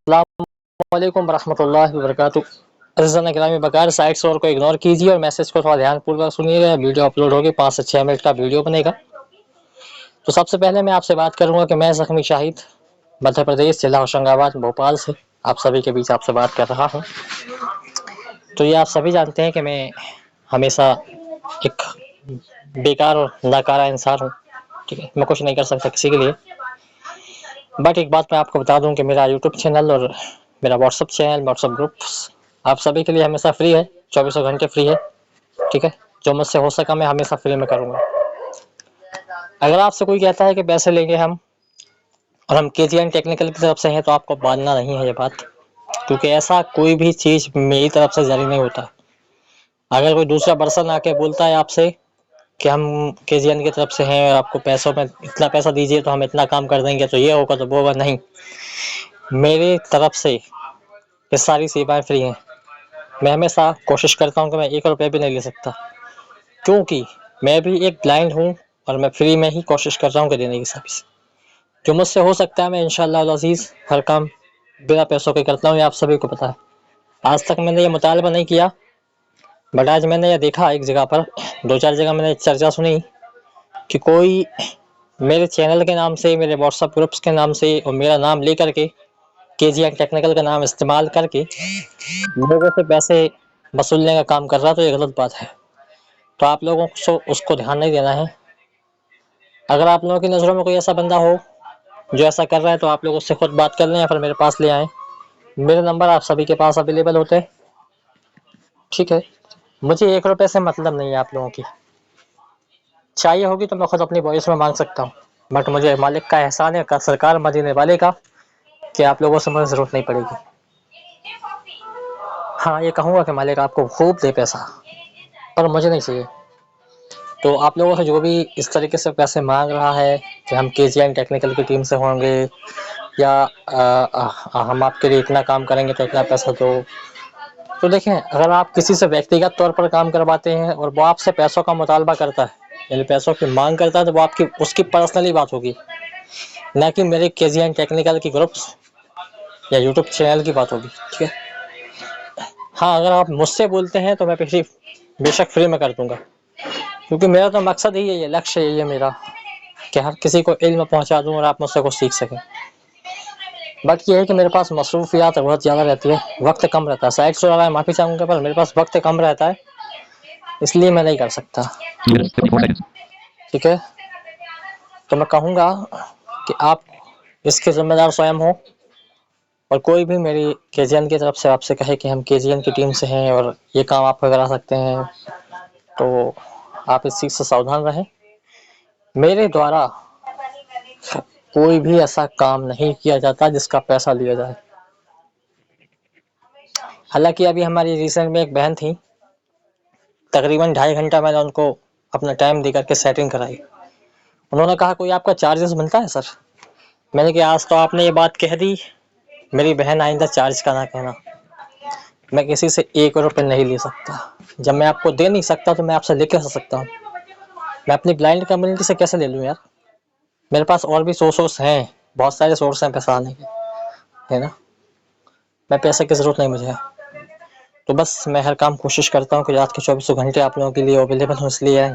अस्सलामुअलैकुम वरहमतुल्लाहि वबरकातुहू। अज़ीज़ान गिरामी बकार साइट्स और को इग्नोर कीजिए और मैसेज को थोड़ा ध्यानपूर्वक सुनिएगा। वीडियो अपलोड होगी 5 से 6 मिनट का वीडियो बनेगा। तो सबसे पहले मैं आपसे बात करूंगा कि मैं ज़ख्मी शाहिद मध्य प्रदेश जिला होशंगाबाद भोपाल से आप सभी के बीच आपसे बात कर रहा हूं। तो ये आप सभी जानते हैं कि मैं हमेशा एक बेकार और नाकारा इंसान हूँ। ठीक है, मैं कुछ नहीं कर सकता किसी के लिए। बट एक बात मैं आपको बता दूं कि मेरा यूट्यूब चैनल और मेरा व्हाट्सअप चैनल, व्हाट्सअप ग्रुप्स आप सभी के लिए हमेशा फ्री है, 24 घंटे फ्री है। ठीक है, जो मुझसे हो सका मैं हमेशा फ्री में करूँगा। अगर आपसे कोई कहता है कि पैसे लेंगे हम और हम केजीएन टेक्निकल की तरफ से हैं, तो आपको मानना नहीं है ये बात, क्योंकि ऐसा कोई भी चीज़ मेरी तरफ से जारी नहीं होता। अगर कोई दूसरा पर्सन आके बोलता है आपसे कि हम केजीएन की तरफ से हैं और आपको पैसों में इतना पैसा दीजिए तो हम इतना काम कर देंगे, तो ये होगा तो वो होगा, नहीं। मेरी तरफ से ये सारी सेवाएं फ्री हैं। मैं हमेशा कोशिश करता हूं कि मैं 1 रुपये भी नहीं ले सकता, क्योंकि मैं भी एक ब्लाइंड हूं और मैं फ्री में ही कोशिश कर रहा हूं कि देने की सर्विस जो मुझसे हो सकता है। मैं इंशाअल्लाह अल अज़ीज़ हर काम बिना पैसों के करता हूं, ये आप सभी को पता है। आज तक मैंने ये मुतालबा नहीं किया, बट आज मैंने ये देखा एक जगह पर, 2-4 जगह मैंने चर्चा सुनी कि कोई मेरे चैनल के नाम से, मेरे व्हाट्सएप ग्रुप्स के नाम से और मेरा नाम लेकर के केजीएन टेक्निकल का नाम इस्तेमाल करके लोगों से पैसे वसूलने का काम कर रहा, तो ये गलत बात है। तो आप लोगों को उसको ध्यान नहीं देना है। अगर आप लोगों की नज़रों में कोई ऐसा बंदा हो जो ऐसा कर रहा है, तो आप लोग उससे खुद बात कर लें या फिर मेरे पास ले आएँ। मेरे नंबर आप सभी के पास अवेलेबल होते हैं। ठीक है, मुझे 1 रुपये से मतलब नहीं है आप लोगों की। चाहिए होगी तो मैं खुद अपनी वॉइस में मांग सकता हूँ, बट मुझे मालिक का एहसान है, सरकार मदीने वाले का, कि आप लोगों से मुझे ज़रूरत नहीं पड़ेगी। हाँ, ये कहूँगा कि मालिक आपको खूब दे पैसा, पर मुझे नहीं चाहिए। तो आप लोगों से जो भी इस तरीके से पैसे मांग रहा है कि हम केजीएन टेक्निकल की टीम से होंगे या हम आपके लिए इतना काम करेंगे तो इतना पैसा दो, तो देखें, अगर आप किसी से व्यक्तिगत तौर पर काम करवाते हैं और वो आपसे पैसों का मुतालबा करता है, यानी पैसों की मांग करता है, तो वो आपकी उसकी पर्सनली बात होगी, ना कि मेरे केजीएन टेक्निकल की ग्रुप्स या यूट्यूब चैनल की बात होगी। ठीक है, हाँ, अगर आप मुझसे बोलते हैं तो मैं बेशक फ्री में कर दूंगा, क्योंकि मेरा तो मकसद ही यही है, लक्ष्य यही है मेरा, कि हर किसी को इल्म पहुंचा दूं और आप मुझसे कुछ सीख सकें। बट ये है कि मेरे पास मसरूफियात बहुत ज़्यादा रहती है, वक्त कम रहता है। साइड से रहा है, माफ़ी चाहूँगा, पर मेरे पास वक्त कम रहता है, इसलिए मैं नहीं कर सकता। ठीक है, तो मैं कहूँगा कि आप इसके जिम्मेदार स्वयं हो, और कोई भी मेरी केजीएन की तरफ से आपसे कहे कि हम केजीएन की टीम से हैं और ये काम आप करा सकते हैं, तो आप इस चीज़ से सावधान रहें। मेरे द्वारा कोई भी ऐसा काम नहीं किया जाता जिसका पैसा लिया जाए। हालांकि अभी हमारी रिसेंट में एक बहन थी, तकरीबन 2.5 घंटा मैंने उनको अपना टाइम दे करके सेटिंग कराई। उन्होंने कहा कोई आपका चार्जेस बनता है सर? मैंने कहा आज तो आपने ये बात कह दी, मेरी बहन आइंदा चार्ज का ना कहना। मैं किसी से 1 रुपये नहीं ले सकता। जब मैं आपको दे नहीं सकता तो मैं आपसे ले कैसे सकता हूँ? मैं अपनी ब्लाइंड कम्युनिटी से कैसे ले लूँ यार? मेरे पास और भी सोर्स हैं, बहुत सारे सोर्स हैं पैसा आने के, है ना। मैं पैसे की ज़रूरत नहीं मुझे। तो बस मैं हर काम कोशिश करता हूँ कि रात के 24 घंटे आप लोगों के लिए अवेलेबल हूँ, इसलिए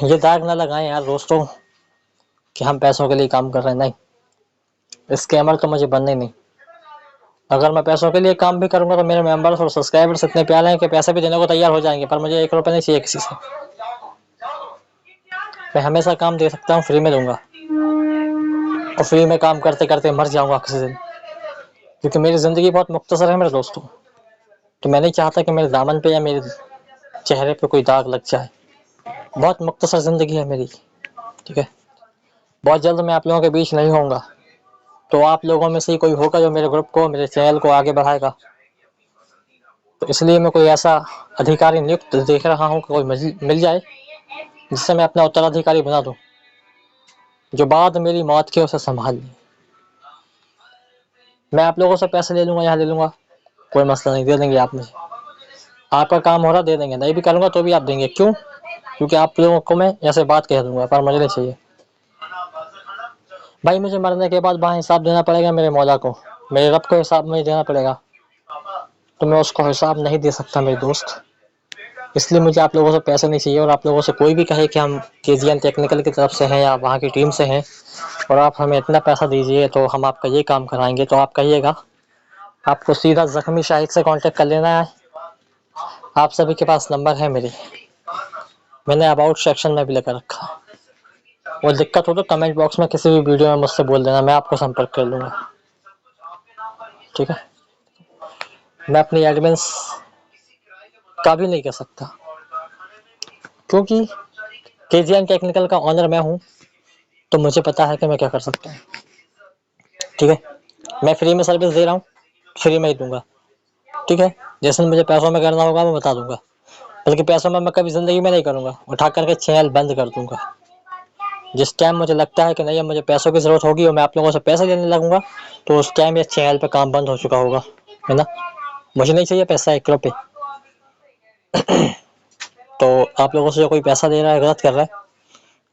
ये दाग ना लगाएं यार दोस्तों कि हम पैसों के लिए काम कर रहे हैं। नहीं, स्कैमर तो मुझे बनना ही नहीं। अगर मैं पैसों के लिए काम भी करूंगा तो मेरे मेंबर्स और सब्सक्राइबर्स इतने प्यारे हैं कि पैसे भी देने को तैयार हो जाएंगे, पर मुझे 1 रुपये नहीं चाहिए किसी से। मैं हमेशा काम दे सकता हूँ, फ्री में दूंगा, और फ्री में काम करते करते मर जाऊंगा किसी दिन, क्योंकि मेरी ज़िंदगी बहुत मुख्तसर है मेरे दोस्तों। तो मैं नहीं चाहता कि मेरे दामन पे या मेरे चेहरे पे कोई दाग लग जाए। बहुत मुख्तसर ज़िंदगी है मेरी। ठीक है, बहुत जल्द मैं आप लोगों के बीच नहीं होऊंगा, तो आप लोगों में से ही कोई होगा जो मेरे ग्रुप को, मेरे चैनल को आगे बढ़ाएगा। तो इसलिए मैं कोई ऐसा अधिकारी नियुक्त देख रहा हूँ कि कोई मिल जाए जिससे मैं अपना उत्तराधिकारी बना दूँ, जो बाद मेरी मौत के उसे संभाल ले। मैं आप लोगों से पैसे ले लूँगा, यहाँ ले लूँगा, कोई मसला नहीं, दे देंगे आप मुझे। आपका काम हो रहा दे देंगे, नहीं भी करूँगा तो भी आप देंगे। क्यों? क्योंकि आप लोगों को मैं ऐसे बात कह दूँगा, पर मुझे नहीं चाहिए। भाई मुझे मरने के बाद वहाँ हिसाब देना पड़ेगा मेरे मौला को, मेरे रब को हिसाब मुझे देना पड़ेगा, तो मैं उसको हिसाब नहीं दे सकता मेरे दोस्त। इसलिए मुझे आप लोगों से पैसे नहीं चाहिए। और आप लोगों से कोई भी कहे कि हम केजीएन टेक्निकल की तरफ से हैं या वहाँ की टीम से हैं और आप हमें इतना पैसा दीजिए तो हम आपका ये काम कराएंगे, तो आप कहिएगा आपको सीधा जख्मी शाहिद से कांटेक्ट कर लेना है। आप सभी के पास नंबर है मेरे, मैंने अबाउट सेक्शन में भी लगा रखा। वो दिक्कत हो तो कमेंट बॉक्स में किसी भी वीडियो में मुझसे बोल देना, मैं आपको संपर्क कर लूँगा, ठीक है। मैं अपनी एडमिन्स का भी नहीं कर सकता क्योंकि केजीएन टेक्निकल का ऑनर मैं हूँ, तो मुझे पता है कि मैं क्या कर सकता हूँ, ठीक है। मैं फ्री में सर्विस दे रहा हूँ, फ्री में ही दूंगा, ठीक है। जैसे मुझे पैसों में करना होगा मैं बता दूंगा, बल्कि पैसों में मैं कभी ज़िंदगी में नहीं करूँगा, उठा करके चैनल बंद कर दूंगा। जिस टाइम मुझे लगता है कि नहीं अब मुझे पैसों की ज़रूरत होगी और मैं आप लोगों से पैसे लेने लगूंगा, तो उस टाइम ये चैनल पे काम बंद हो चुका होगा, है ना। मुझे नहीं चाहिए पैसा 1 रुपये। तो आप लोगों से जो कोई पैसा दे रहा है गलत कर रहा है,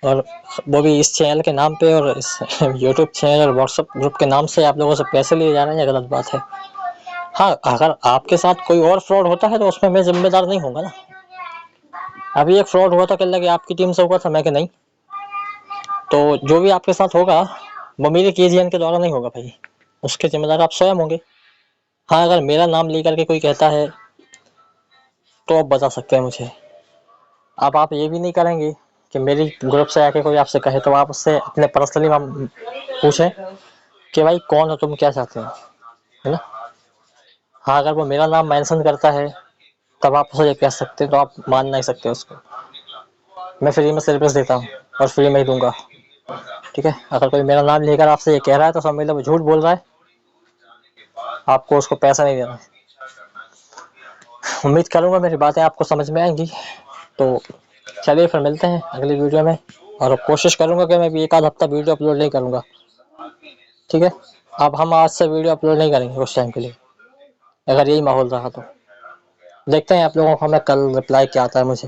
और वो भी इस चैनल के नाम पे और इस यूट्यूब चैनल और व्हाट्सएप ग्रुप के नाम से आप लोगों से पैसे लिए जा रहे हैं, ये गलत बात है। हाँ, अगर आपके साथ कोई और फ्रॉड होता है तो उसमें मैं जिम्मेदार नहीं होगा ना। अभी एक फ्रॉड हुआ था कल लगे आपकी टीम से हुआ था, मैं कि नहीं, तो जो भी आपके साथ होगा वो मेरे केजीएन के द्वारा नहीं होगा भाई, उसके जिम्मेदार आप स्वयं होंगे। हाँ, अगर मेरा नाम लेकर के कोई कहता है तो आप बता सकते हैं मुझे। अब आप ये भी नहीं करेंगे कि मेरी ग्रुप से आके कोई आपसे कहे तो आप उससे अपने पर्सनली पूछें कि भाई कौन हो तुम, क्या चाहते हो, है ना। हाँ, अगर वो मेरा नाम मेंशन करता है तब आप उसे ये कह सकते हैं, तो आप मान नहीं सकते उसको। मैं फ्री में सर्विस देता हूँ और फ्री में ही दूंगा, ठीक है। अगर कोई मेरा नाम लेकर आपसे ये कह रहा है तो समझ लो वो झूठ बोल रहा है, आपको उसको पैसा नहीं देना। उम्मीद करूंगा मेरी बातें आपको समझ में आएंगी। तो चलिए फिर मिलते हैं अगली वीडियो में, और कोशिश करूंगा कि मैं भी 1 आध हफ्ता वीडियो अपलोड नहीं करूंगा, ठीक है। अब हम आज से वीडियो अपलोड नहीं करेंगे उस टाइम के लिए, अगर यही माहौल रहा तो। देखते हैं आप लोगों को मैं कल रिप्लाई क्या आता है मुझे।